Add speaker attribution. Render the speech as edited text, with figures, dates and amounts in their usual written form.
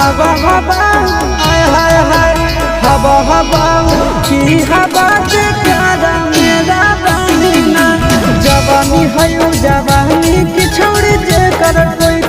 Speaker 1: हवा हवा हाय हाय हाय हवा हवा की हवा से प्यारा मेरा बहना जवानी है जवानी की छोड़ जे कर कोई